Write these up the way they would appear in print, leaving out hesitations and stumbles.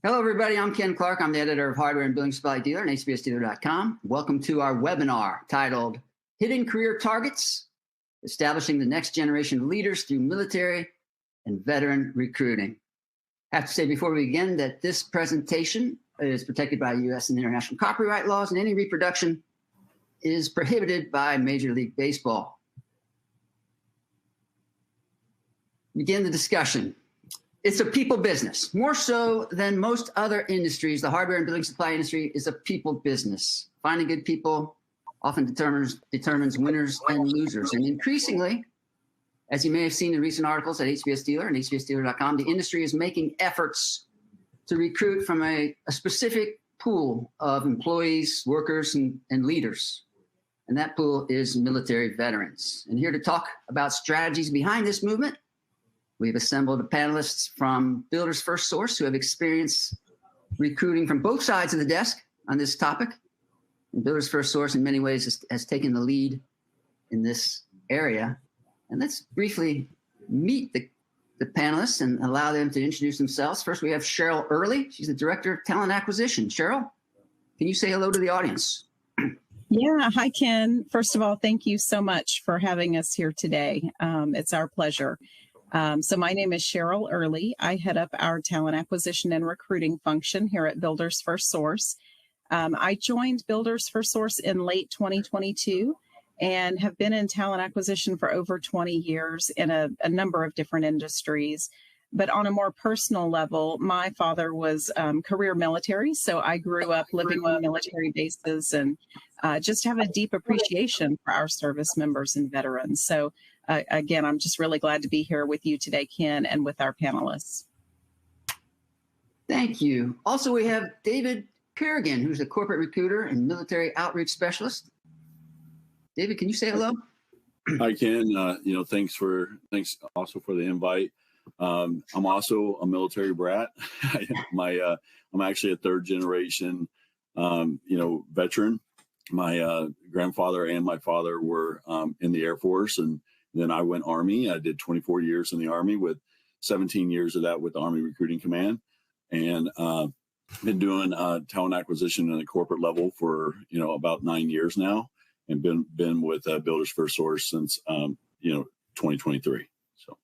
Hello, everybody. I'm Ken Clark. I'm the editor of Hardware and Building Supply Dealer and HBSDealer.com. Welcome to our webinar titled Hidden Career Targets, Establishing the Next Generation of Leaders Through Military and Veteran Recruiting. I have to say before we begin that this presentation is protected by U.S. and international copyright laws, and any reproduction is prohibited by Major League Baseball. Begin the discussion. It's a people business. More so than most other industries, the hardware and building supply industry is a people business. Finding good people often determines winners and losers. And increasingly, as you may have seen in recent articles at HBS Dealer and HBSDealer.com, the industry is making efforts to recruit from a specific pool of employees, workers, and leaders. And that pool is military veterans. And here to talk about strategies behind this movement, we've assembled panelists from Builders FirstSource who have experience recruiting from both sides of the desk on this topic. And Builders FirstSource in many ways has taken the lead in this area. And let's briefly meet the panelists and allow them to introduce themselves. First, we have Cheryl Early. She's the Director of Talent Acquisition. Cheryl, can you say hello to the audience? Yeah, hi, Ken. First of all, thank you so much for having us here today. It's our pleasure. So my name is Cheryl Early. I head up our talent acquisition and recruiting function here at Builders FirstSource. I joined Builders FirstSource in late 2022 and have been in talent acquisition for over 20 years in a number of different industries. But on a more personal level, my father was career military, so I grew up living on military bases and just have a deep appreciation for our service members and veterans. So again, I'm just really glad to be here with you today, Ken, and with our panelists. Thank you. Also, we have David Kerrigan, who's a corporate recruiter and military outreach specialist. David, can you say hello? I can. Thanks also for the invite. I'm also a military brat. I'm actually a third generation, veteran. My grandfather and my father were in the Air Force, and then I went Army. I did 24 years in the Army, with 17 years of that with the Army Recruiting Command, and been doing talent acquisition at a corporate level for about 9 years now, and been with Builders FirstSource since 2023. So,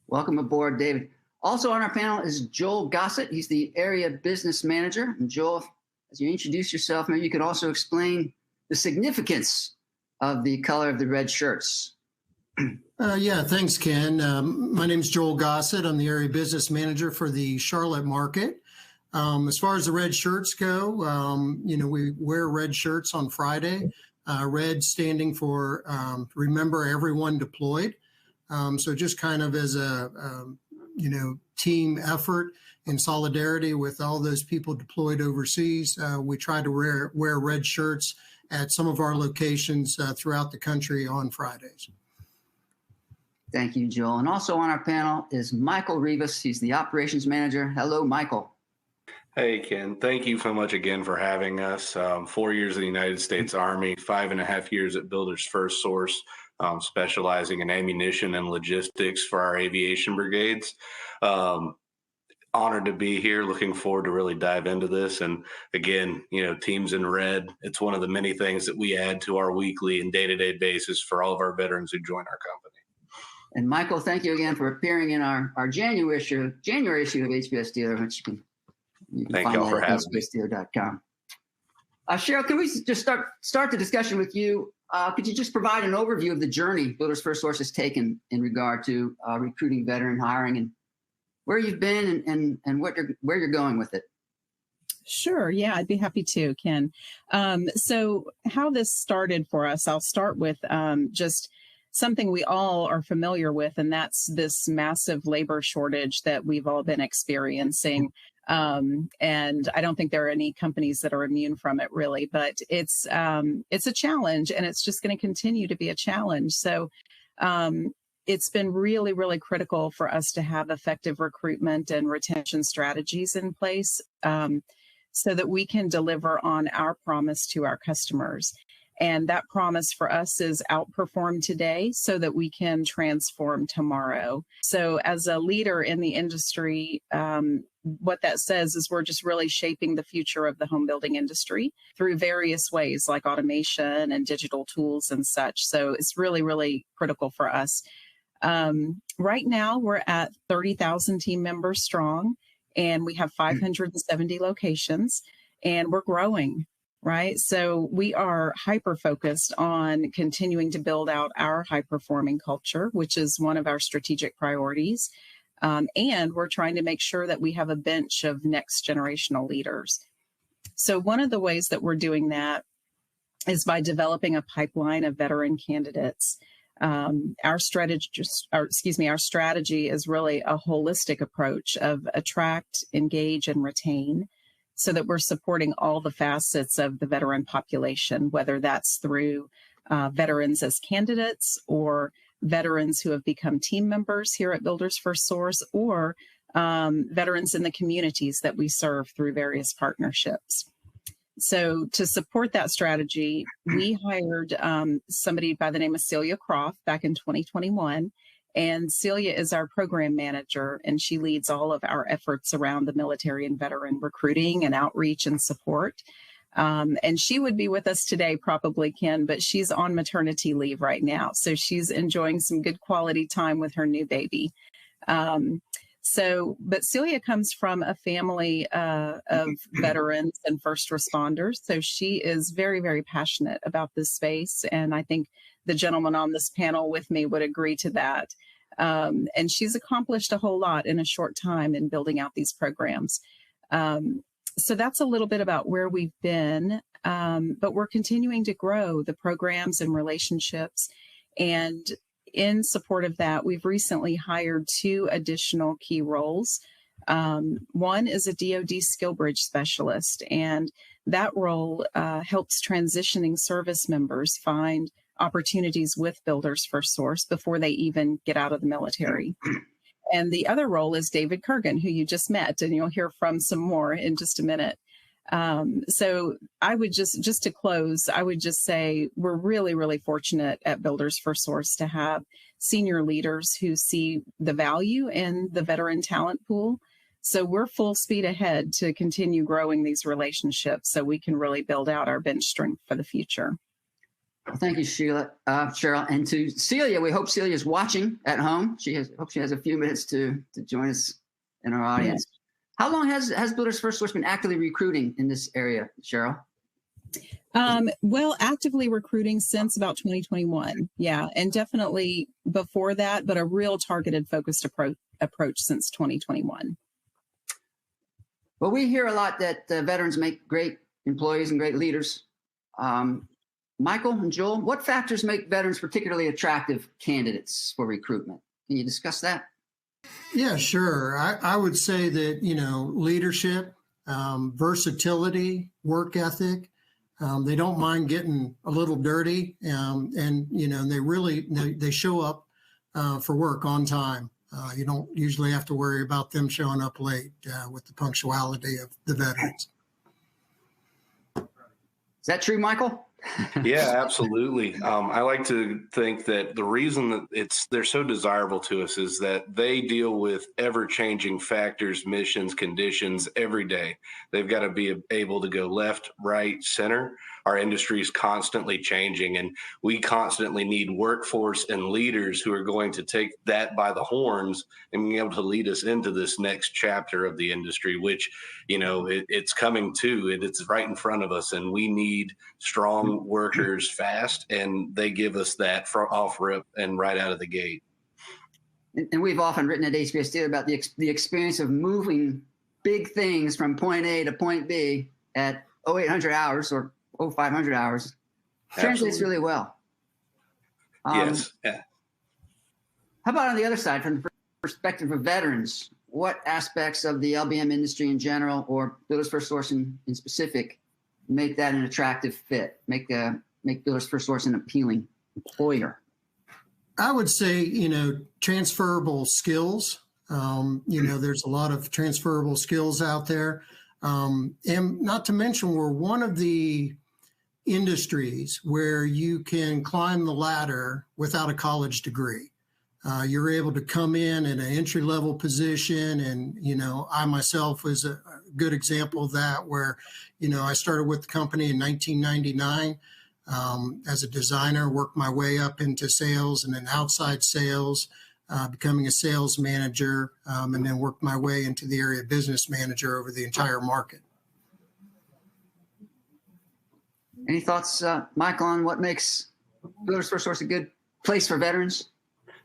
welcome aboard, David. Also on our panel is Joel Gossett. He's the area business manager. And Joel, as you introduce yourself, maybe you could also explain the significance of the color of the red shirts. Yeah, thanks, Ken. My name is Joel Gossett. I'm the area business manager for the Charlotte market. As far as the red shirts go, we wear red shirts on Friday. Red standing for Remember Everyone Deployed. So just kind of as a team effort in solidarity with all those people deployed overseas, we try to wear red shirts at some of our locations throughout the country on Fridays. Thank you, Joel. And also on our panel is Michael Rivas. He's the operations manager. Hello, Michael. Hey, Ken. Thank you so much again for having us. 4 years in the United States Army, 5.5 years at Builders FirstSource, specializing in ammunition and logistics for our aviation brigades. Honored to be here. Looking forward to really dive into this. And again, Teams in Red, it's one of the many things that we add to our weekly and day-to-day basis for all of our veterans who join our company. And Michael, thank you again for appearing in our January issue of HBS Dealer, which you can Thank find y'all for at having me. HBSDealer.com. Cheryl, can we just start the discussion with you? Could you just provide an overview of the journey Builders FirstSource has taken in regard to recruiting veteran hiring, and where you've been and where you're going with it? Sure. Yeah, I'd be happy to, Ken. So how this started for us, I'll start with just something we all are familiar with, and that's this massive labor shortage that we've all been experiencing. And I don't think there are any companies that are immune from it, really, but it's a challenge, and it's just going to continue to be a challenge. So it's been really, really critical for us to have effective recruitment and retention strategies in place so that we can deliver on our promise to our customers. And that promise for us is outperform today so that we can transform tomorrow. So as a leader in the industry, what that says is we're just really shaping the future of the home building industry through various ways like automation and digital tools and such. So it's really, really critical for us. Right now, we're at 30,000 team members strong, and we have 570 locations, and we're growing. Right. So we are hyper focused on continuing to build out our high performing culture, which is one of our strategic priorities. And we're trying to make sure that we have a bench of next generational leaders. So one of the ways that we're doing that is by developing a pipeline of veteran candidates. Our strategy is really a holistic approach of attract, engage, and retain, so that we're supporting all the facets of the veteran population, whether that's through veterans as candidates or veterans who have become team members here at Builders FirstSource, or veterans in the communities that we serve through various partnerships. So to support that strategy, we hired somebody by the name of Celia Croft back in 2021. And Celia is our program manager, and she leads all of our efforts around the military and veteran recruiting and outreach and support. And she would be with us today, probably, Ken, but she's on maternity leave right now. So she's enjoying some good quality time with her new baby. But Celia comes from a family of veterans and first responders. So she is very, very passionate about this space. And I think the gentleman on this panel with me would agree to that. And she's accomplished a whole lot in a short time in building out these programs. So that's a little bit about where we've been, but we're continuing to grow the programs and relationships. And in support of that, we've recently hired 2 additional key roles. One is a DoD skill bridge specialist, and that role helps transitioning service members find opportunities with Builders FirstSource before they even get out of the military. And the other role is David Kurgan, who you just met, and you'll hear from some more in just a minute. So I would just to close, I would just say we're really, really fortunate at Builders FirstSource to have senior leaders who see the value in the veteran talent pool. So we're full speed ahead to continue growing these relationships so we can really build out our bench strength for the future. Well, thank you, Cheryl. And to Celia, we hope Celia's watching at home. Hope she has a few minutes to join us in our audience. Yeah. How long has Builders FirstSource been actively recruiting in this area, Cheryl? Well, actively recruiting since about 2021. Yeah, and definitely before that, but a real targeted, focused approach since 2021. Well, we hear a lot that veterans make great employees and great leaders. Michael and Joel, what factors make veterans particularly attractive candidates for recruitment? Can you discuss that? Yeah, sure. I would say that, leadership, versatility, work ethic, they don't mind getting a little dirty, and they show up for work on time. You don't usually have to worry about them showing up late with the punctuality of the veterans. Is that true, Michael? Yeah, absolutely. I like to think that the reason that they're so desirable to us is that they deal with ever-changing factors, missions, conditions every day. They've got to be able to go left, right, center. Our industry is constantly changing, and we constantly need workforce and leaders who are going to take that by the horns and be able to lead us into this next chapter of the industry, which, it's coming to, it's right in front of us, and we need strong workers fast, and they give us that off rip and right out of the gate. And we've often written at HBSD about the experience of moving big things from point A to point B at 0800 hours or 0500 hours. Translates really well. Yes. Yeah. How about on the other side, from the perspective of veterans, what aspects of the LBM industry in general, or Builders FirstSource in specific, make that an attractive fit, make Builders FirstSource an appealing employer? I would say, transferable skills. There's a lot of transferable skills out there. And not to mention, we're one of the industries where you can climb the ladder without a college degree. You're able to come in at an entry-level position, and I myself was a good example of that, where I started with the company in 1999 as a designer, worked my way up into sales and then outside sales, becoming a sales manager, and then worked my way into the area business manager over the entire market. Any thoughts, Michael, on what makes Builders FirstSource a good place for veterans?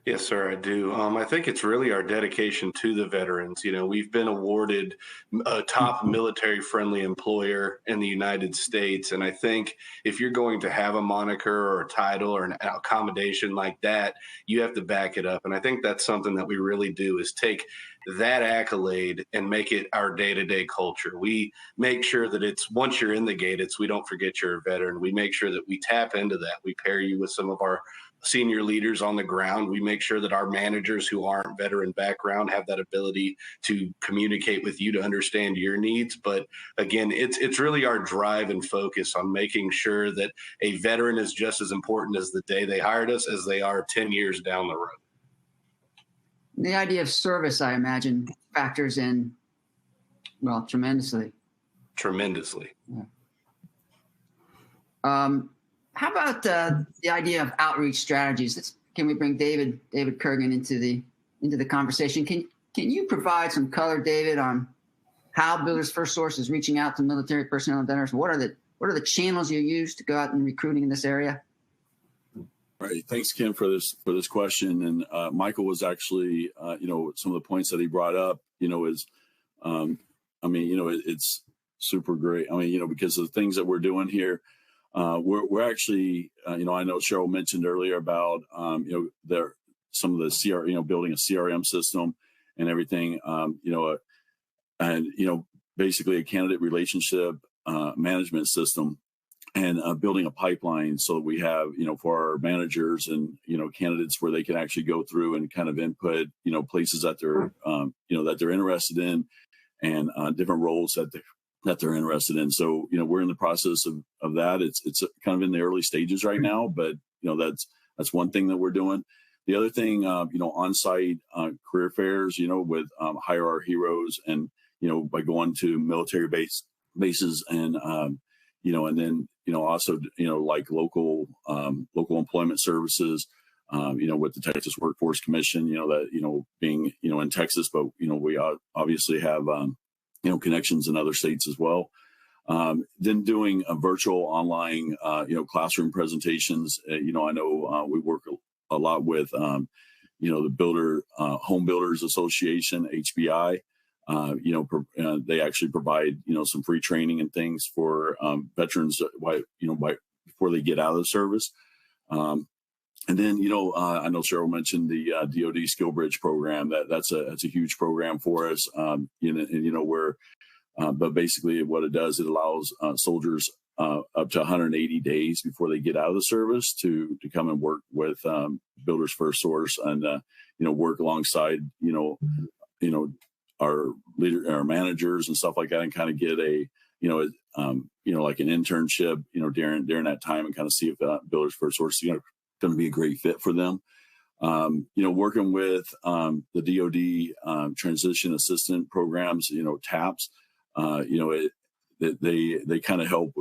Yes, sir, I do. I think it's really our dedication to the veterans. We've been awarded a top military-friendly employer in the United States. And I think if you're going to have a moniker or a title or an accommodation like that, you have to back it up. And I think that's something that we really do, is take that accolade and make it our day-to-day culture. We make sure that it's, once you're in the gate, we don't forget you're a veteran. We make sure that we tap into that. We pair you with some of our senior leaders on the ground. We make sure that our managers who aren't veteran background have that ability to communicate with you to understand your needs. But again, it's really our drive and focus on making sure that a veteran is just as important as the day they hired us as they are 10 years down the road. The idea of service, I imagine, factors in, well, tremendously. Tremendously. Yeah. How about the idea of outreach strategies? Can we bring David Kurgan into the conversation? Can you provide some color, David, on how Builders FirstSource is reaching out to military personnel and veterans? What are the channels you use to go out and recruiting in this area? Right. Thanks, Ken, for this question. And Michael was actually, some of the points that he brought up, it's super great. Because of the things that we're doing here. We're actually, I know Cheryl mentioned earlier about, some of the building a CRM system and everything, basically a candidate relationship management system, and building a pipeline so that we have, for our managers and, candidates where they can actually go through and kind of input, places that they're, that they're interested in, and different roles that they're interested in. So, we're in the process of that. It's kind of in the early stages right now, but, that's one thing that we're doing. The other thing, on-site career fairs, with Hire Our Heroes, and, by going to military bases and, and then, also, like local employment services, with the Texas Workforce Commission, that, being, in Texas, but, we obviously have, connections in other states as well. Then doing a virtual online, classroom presentations. I know we work a lot with, the Home Builders Association, HBI. They actually provide, some free training and things for veterans, before they get out of the service. And then, I know Cheryl mentioned the DoD Skill Bridge program. That's a huge program for us. But basically what it does, it allows soldiers up to 180 days before they get out of the service to come and work with Builders FirstSource, and work alongside our managers and stuff like that, and kind of get a like an internship during that time, and kind of see if Builders FirstSource going to be a great fit for them. Working with the DoD transition assistant programs, TAPS, they kind of help,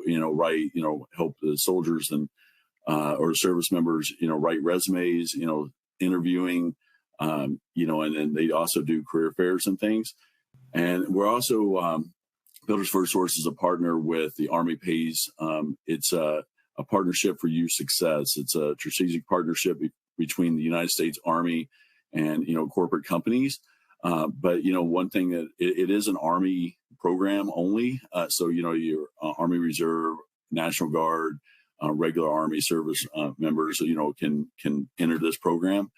help the soldiers and or service members, write resumes, interviewing, and then they also do career fairs and things. And we're also, Builders FirstSource is a partner with the Army Pays. It's a partnership for youth success. It's a strategic partnership between the United States Army and, corporate companies. But, one thing that it is an Army program only. So, your Army Reserve, National Guard, regular Army service members, can enter this program.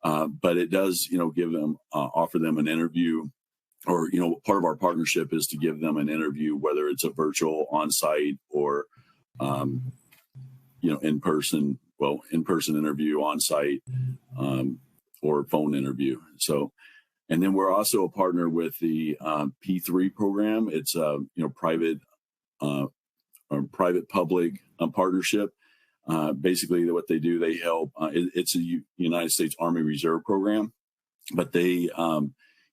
But it does, give them, offer them an interview, or, part of our partnership is to give them an interview, whether it's a virtual, on-site, or, in-person interview, on-site, or phone interview. So, and then we're also a partner with the P3 program. It's a private private-public partnership. Basically, what they do, they help. It's a United States Army Reserve program, but they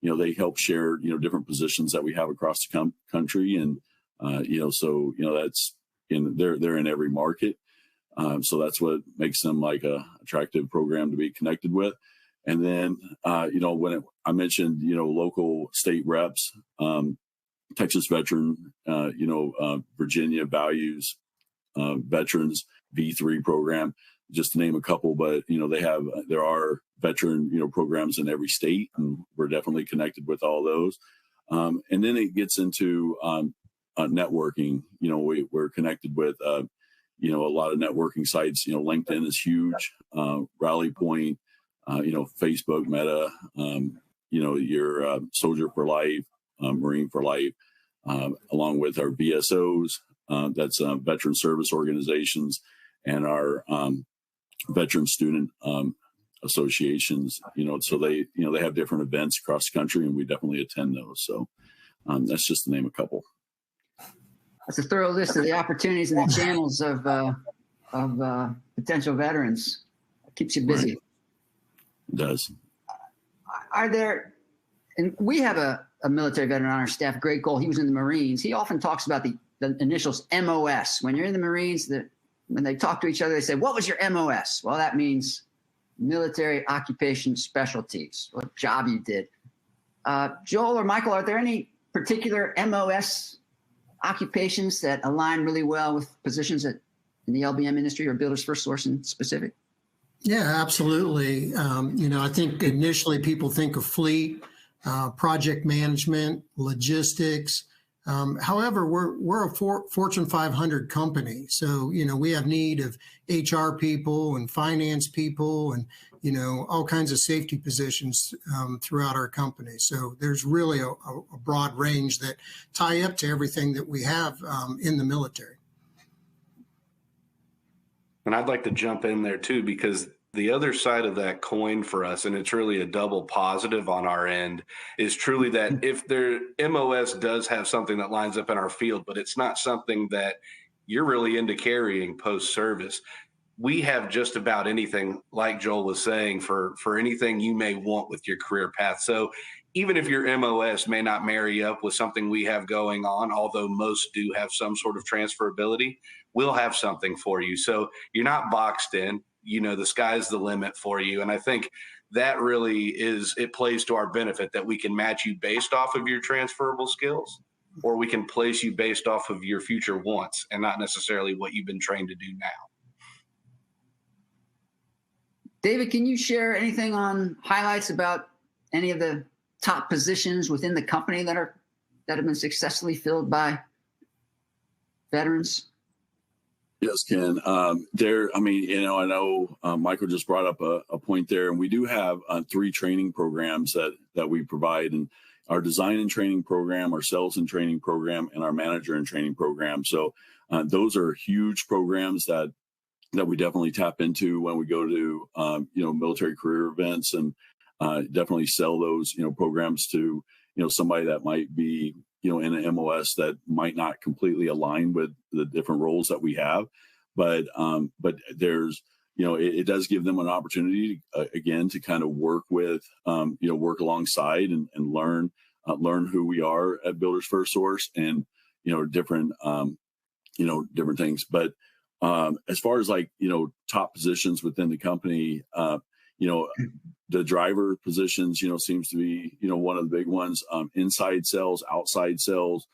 they help share different positions that we have across the country, and that's they're in every market. So that's what makes them like a attractive program to be connected with. And then, when I mentioned, local state reps, Texas Veteran, Virginia Values, Veterans V3 program, just to name a couple, but, there are veteran, programs in every state, and we're definitely connected with all those. And then it gets into networking. We're connected with, a lot of networking sites. LinkedIn is huge, Rally Point, Facebook, Meta, your Soldier for Life, Marine for Life, along with our VSOs, that's veteran service organizations, and our veteran student associations. So they have different events across the country, and we definitely attend those. So that's just to name a couple. That's a thorough list of the opportunities and the channels of potential veterans. It keeps you busy. Right. It does. Are there, and we have a military veteran on our staff, Greg Cole. He was in the Marines. He often talks about the initials MOS. When you're in the Marines, when they talk to each other, they say, "What was your MOS?" Well, that means military occupation specialties, what job you did. Joel or Michael, are there any particular MOS occupations that align really well with positions in the LBM industry or Builders FirstSource in specific? Yeah, absolutely. I think initially people think of fleet, project management, logistics. However, we're a Fortune 500 company. So, we have need of HR people and finance people and, all kinds of safety positions throughout our company. So there's really a broad range that tie up to everything that we have in the military. And I'd like to jump in there too, because the other side of that coin for us, and it's really a double positive on our end, is truly that if their MOS does have something that lines up in our field, but it's not something that you're really into carrying post-service, we have just about anything, like Joel was saying, for anything you may want with your career path. So even if your MOS may not marry up with something we have going on, although most do have some sort of transferability, we'll have something for you. So you're not boxed in. The sky's the limit for you. And I think that really it plays to our benefit that we can match you based off of your transferable skills, or we can place you based off of your future wants and not necessarily what you've been trained to do now. David, can you share anything on highlights about any of the top positions within the company that have been successfully filled by veterans? Yes, Ken. I know Michael just brought up a point there, and we do have 3 training programs that we provide, and our design and training program, our sales and training program, and our manager and training program. So those are huge programs that we definitely tap into when we go to military career events, and definitely sell those programs to somebody that might be in an MOS that might not completely align with the different roles that we have, but there's it does give them an opportunity again to kind of work with work alongside and learn who we are at Builders FirstSource, and different different things. But as far as top positions within the company, the driver positions, seems to be, one of the big ones. Inside sales, outside sales,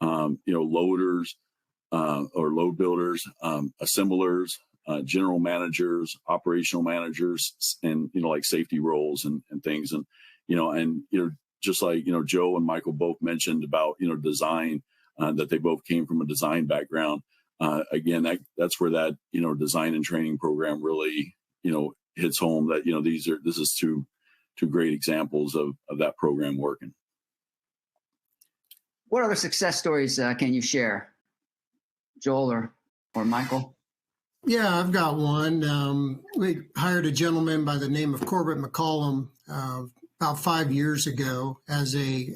loaders or load builders, assemblers, general managers, operational managers, and, like safety roles and things. And, just like, Joe and Michael both mentioned about, design, that they both came from a design background. Again, that's where that, design and training program really, hits home, that, this is two great examples of that program working. What other success stories can you share, Joel or Michael? Yeah, I've got one. We hired a gentleman by the name of Corbett McCollum about 5 years ago as a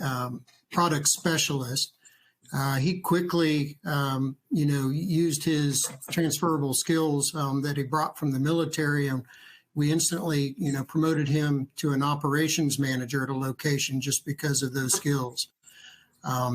product specialist. He quickly, used his transferable skills that he brought from the military, and we instantly, promoted him to an operations manager at a location just because of those skills.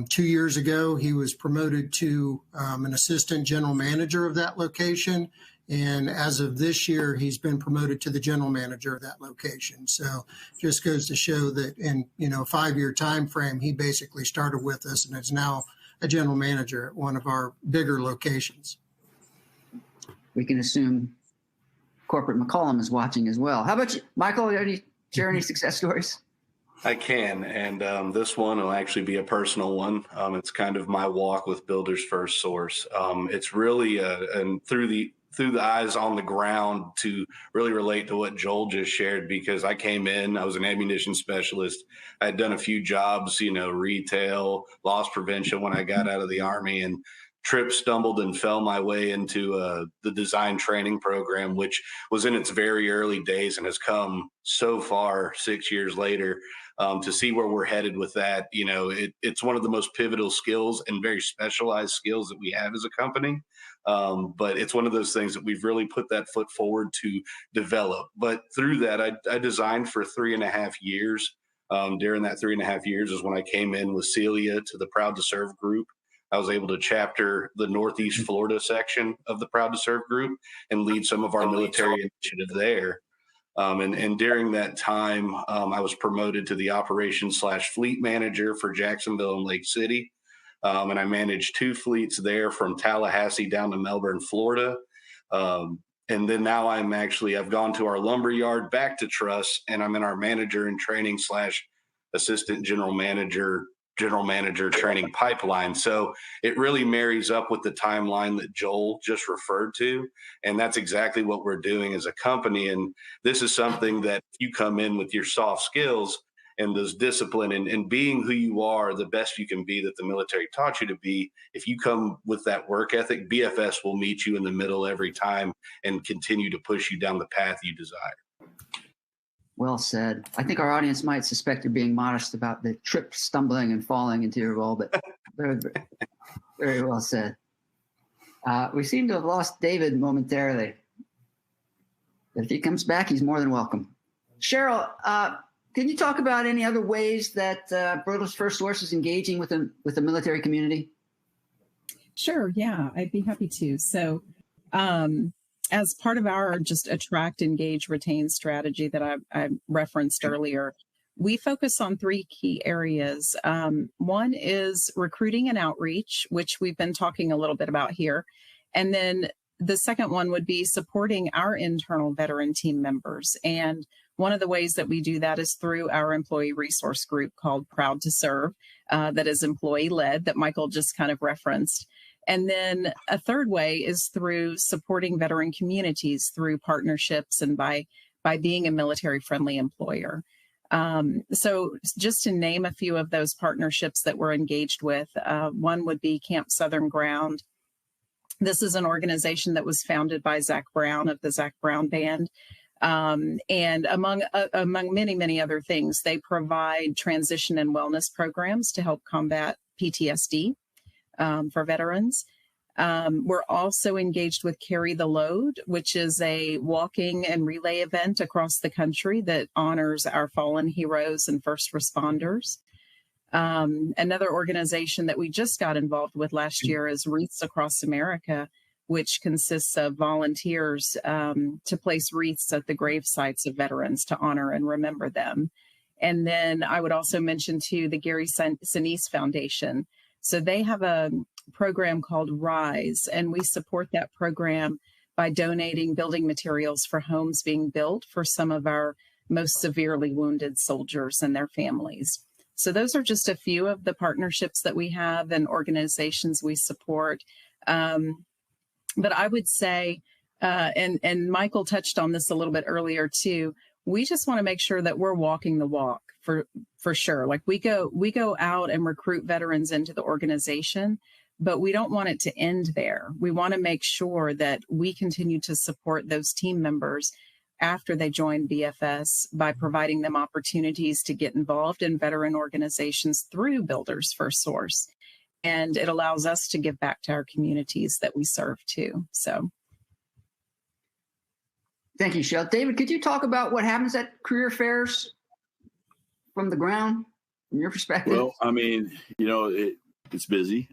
2 years ago, he was promoted to an assistant general manager of that location. And as of this year, he's been promoted to the general manager of that location. So just goes to show that in, a 5-year time frame, he basically started with us and is now a general manager at one of our bigger locations. We can assume corporate McCollum is watching as well. How about you, Michael? Share any success stories? I can, and this one will actually be a personal one. It's kind of my walk with Builders FirstSource. It's really and through the eyes on the ground to really relate to what Joel just shared, because I came in, I was an ammunition specialist. I had done a few jobs, retail, loss prevention when I got out of the Army, and tripped, stumbled, and fell my way into the design training program, which was in its very early days and has come so far 6 years later. To see where we're headed with that, it's one of the most pivotal skills and very specialized skills that we have as a company. But it's one of those things that we've really put that foot forward to develop. But through that, I designed for 3.5 years. During that 3.5 years is when I came in with Celia to the Proud to Serve group. I was able to chapter the Northeast Florida section of the Proud to Serve group and lead some of our military initiative there. And during that time, I was promoted to the operations/fleet manager for Jacksonville and Lake City. And I managed 2 fleets there from Tallahassee down to Melbourne, Florida. And then now I've gone to our lumber yard, back to Truss, and I'm in our manager and training/assistant general manager training pipeline. So it really marries up with the timeline that Joel just referred to. And that's exactly what we're doing as a company. And this is something that if you come in with your soft skills and those discipline and being who you are, the best you can be that the military taught you to be, if you come with that work ethic, BFS will meet you in the middle every time and continue to push you down the path you desire. Well said. I think our audience might suspect you're being modest about the trip, stumbling, and falling into your role, but very, very well said. We seem to have lost David momentarily, but if he comes back, he's more than welcome. Cheryl, can you talk about any other ways that Builders FirstSource is engaging with the military community? Sure. Yeah, I'd be happy to. So, as part of our just attract, engage, retain strategy that I referenced earlier, we focus on 3 key areas. One is recruiting and outreach, which we've been talking a little bit about here. And then the second one would be supporting our internal veteran team members. And one of the ways that we do that is through our employee resource group called Proud to Serve, that is employee-led, that Michael just kind of referenced. And then a third way is through supporting veteran communities through partnerships and by being a military-friendly employer. So just to name a few of those partnerships that we're engaged with, one would be Camp Southern Ground. This is an organization that was founded by Zach Brown of the Zach Brown Band. And among many, many other things, they provide transition and wellness programs to help combat PTSD. For veterans. We're also engaged with Carry the Load, which is a walking and relay event across the country that honors our fallen heroes and first responders. Another organization that we just got involved with last year is Wreaths Across America, which consists of volunteers to place wreaths at the grave sites of veterans to honor and remember them. And then I would also mention too the Gary Sinise Foundation. So they have a program called RISE, and we support that program by donating building materials for homes being built for some of our most severely wounded soldiers and their families. So those are just a few of the partnerships that we have and organizations we support. But I would say, and Michael touched on this a little bit earlier too, we just want to make sure that we're walking the walk for sure. Like we go out and recruit veterans into the organization, but we don't want it to end there. We want to make sure that we continue to support those team members after they join BFS by providing them opportunities to get involved in veteran organizations through Builders FirstSource. and it allows us to give back to our communities that we serve too. So. Thank you, Shell. David, could you talk about what happens at career fairs from the ground, from your perspective? Well, I mean, it's busy.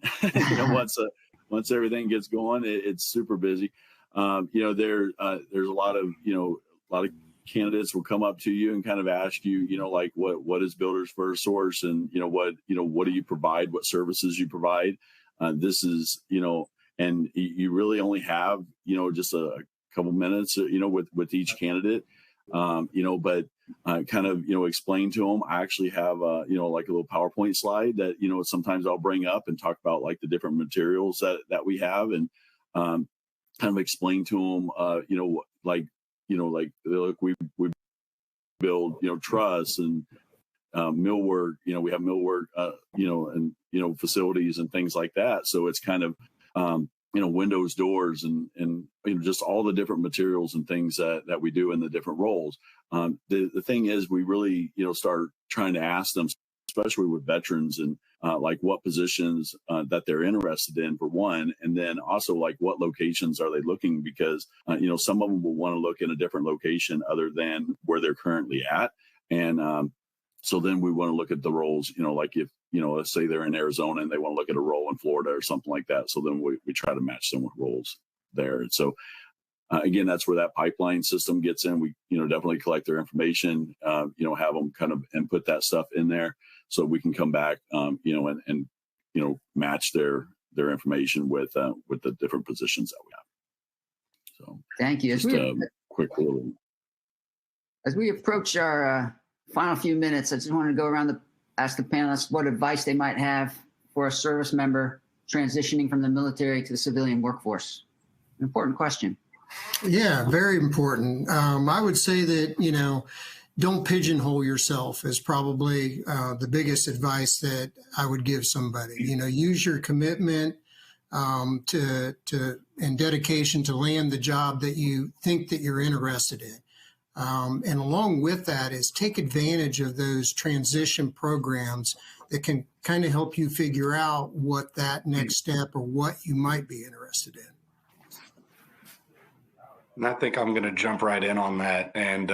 Once everything gets going, it's super busy. There's a lot of candidates will come up to you and kind of ask you, like what is Builders FirstSource, and what do you provide, what services you provide. This is, and you really only have, just a couple minutes, with each candidate, but kind of, explain to them. I actually have, like a little PowerPoint slide that, sometimes I'll bring up and talk about like the different materials that we have, and kind of explain to them, look, we build, truss and millwork, we have millwork, and, facilities and things like that. So it's kind of, windows, doors, and just all the different materials and things that we do in the different roles. The thing is, we really, start trying to ask them, especially with veterans, and like what positions that they're interested in, for one, and then also like what locations are they looking, because some of them will want to look in a different location other than where they're currently at, and so then we want to look at the roles, like if let's say they're in Arizona and they want to look at a role in Florida or something like that, so then we try to match them with roles there. And so again, that's where that pipeline system gets in. We definitely collect their information, have them kind of input that stuff in there, so we can come back, and match their information with the different positions that we have. So thank you. Just a quick little. As we approach our final few minutes, I just wanted to go around ask the panelists what advice they might have for a service member transitioning from the military to the civilian workforce. An important question. Yeah, very important. I would say that, don't pigeonhole yourself is probably the biggest advice that I would give somebody. Use your commitment and dedication to land the job that you think that you're interested in. And along with that is take advantage of those transition programs that can kind of help you figure out what that next step or what you might be interested in. And I think I'm going to jump right in on that. And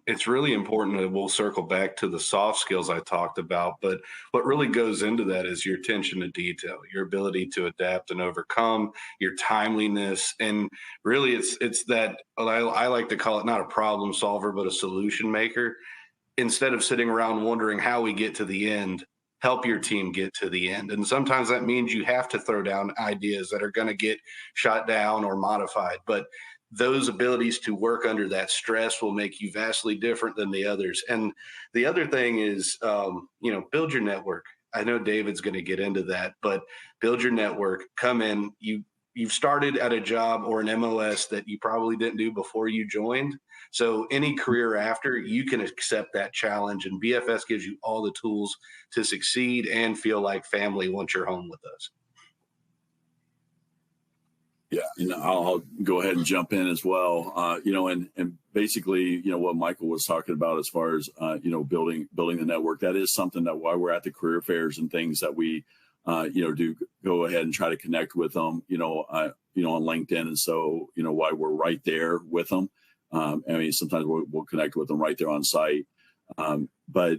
it's really important that we'll circle back to the soft skills I talked about. But what really goes into that is your attention to detail, your ability to adapt and overcome, your timeliness. And really, it's that I like to call it not a problem solver, but a solution maker. Instead of sitting around wondering how we get to the end, help your team get to the end. And sometimes that means you have to throw down ideas that are going to get shot down or modified. But those abilities to work under that stress will make you vastly different than the others. And the other thing is, build your network. I know David's going to get into that, but build your network. Come in. You've started at a job or an MOS that you probably didn't do before you joined. So any career after, you can accept that challenge. And BFS gives you all the tools to succeed and feel like family once you're home with us. Yeah, I'll go ahead and jump in as well. And basically, what Michael was talking about as far as building the network, that is something that while we're at the career fairs and things that we do go ahead and try to connect with them, on LinkedIn, and so why we're right there with them. Sometimes we'll connect with them right there on site, but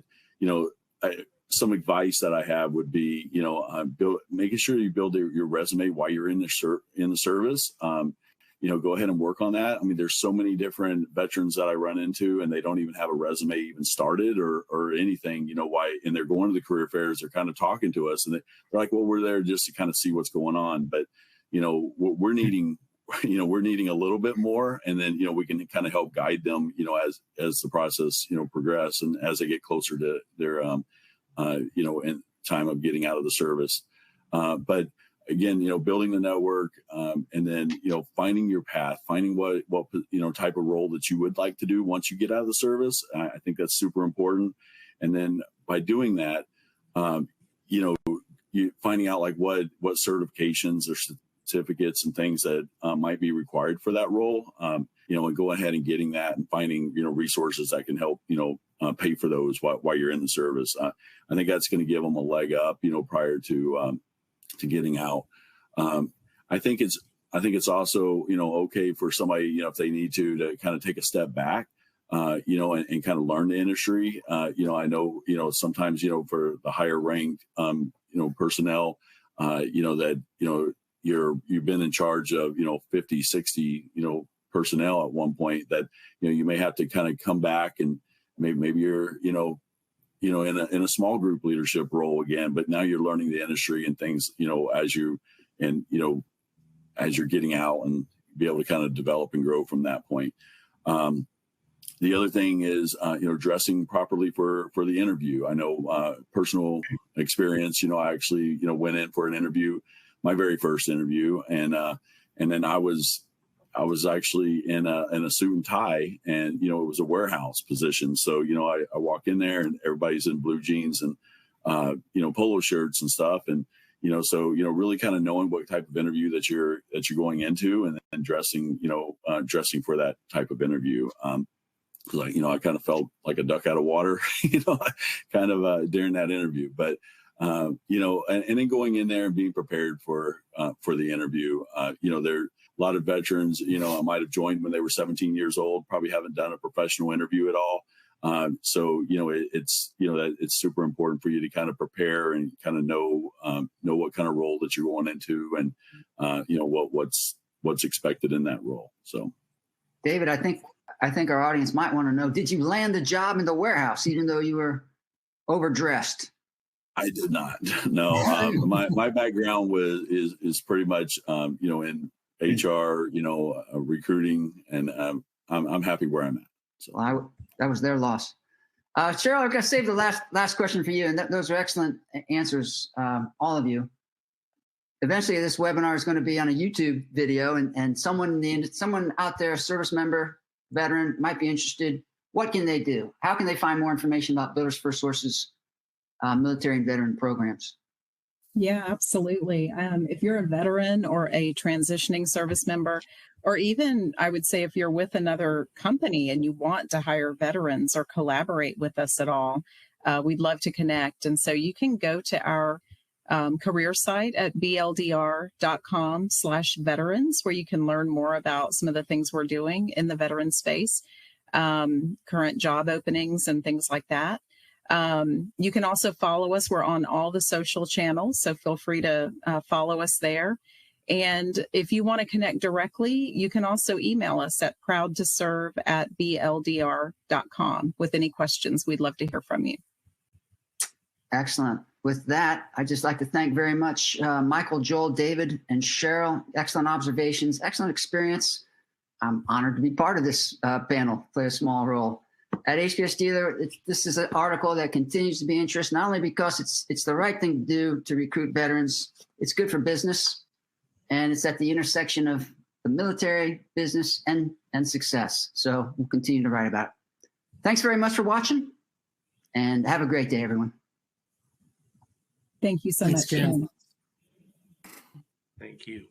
some advice that I have would be, making sure you build your resume while you're in the service. Go ahead and work on that. There's so many different veterans that I run into, and they don't even have a resume even started or anything. And they're going to the career fairs. They're kind of talking to us, and they're like, "Well, we're there just to kind of see what's going on." But we're needing, we're needing a little bit more, and then we can kind of help guide them, as the process progress and as they get closer to their in time of getting out of the service. But again, building the network, and then, finding your path, finding what type of role that you would like to do once you get out of the service. I think that's super important. And then by doing that, you finding out like what certifications or certificates and things that might be required for that role, and go ahead and getting that and finding, resources that can help, pay for those while you're in the service. I think that's going to give them a leg up, prior to getting out. I think it's also, okay for somebody, if they need to kind of take a step back, and kind of learn the industry. I know, sometimes, for the higher ranked, personnel, that, you've been in charge of, 50, 60, personnel at one point that, you may have to kind of come back and maybe you're, in a small group leadership role again, but now you're learning the industry and things, as you're getting out and be able to kind of develop and grow from that point. The other thing is, dressing properly for the interview. I know personal experience, I actually, went in for an interview, my very first interview. And then I was actually in a suit and tie, and, it was a warehouse position. So, I walk in there and everybody's in blue jeans and, polo shirts and stuff. And, really kind of knowing what type of interview that you're going into, and then dressing for that type of interview. Because I kind of felt like a duck out of water, during that interview. But and then going in there and being prepared for the interview. There are a lot of veterans. I might have joined when they were 17 years old. Probably haven't done a professional interview at all. So it's it's super important for you to kind of prepare and kind of know what kind of role that you're going into, and what's expected in that role. So, David, I think our audience might want to know: did you land the job in the warehouse, even though you were overdressed? I did not. No, my background is pretty much in HR, recruiting, and I'm happy where I'm at. So. Well, that was their loss. Cheryl, I've got to save the last question for you, and those are excellent answers, all of you. Eventually, this webinar is going to be on a YouTube video, and someone out there, a service member, veteran, might be interested. What can they do? How can they find more information about Builders FirstSource's military and veteran programs? Yeah, absolutely. If you're a veteran or a transitioning service member, or even I would say if you're with another company and you want to hire veterans or collaborate with us at all, we'd love to connect. And so you can go to our career site at bldr.com/veterans, where you can learn more about some of the things we're doing in the veteran space, current job openings and things like that. You can also follow us. We're on all the social channels, so feel free to follow us there. And if you want to connect directly, you can also email us at proudtoserve@bldr.com with any questions. We'd love to hear from you. Excellent. With that, I'd just like to thank very much Michael, Joel, David, and Cheryl. Excellent observations, excellent experience. I'm honored to be part of this panel, play a small role. At HBSD, this is an article that continues to be interest, not only because it's the right thing to do to recruit veterans, it's good for business, and it's at the intersection of the military, business, and success. So we'll continue to write about it. Thanks very much for watching, and have a great day, everyone. Thank you so much, Ken. Thank you.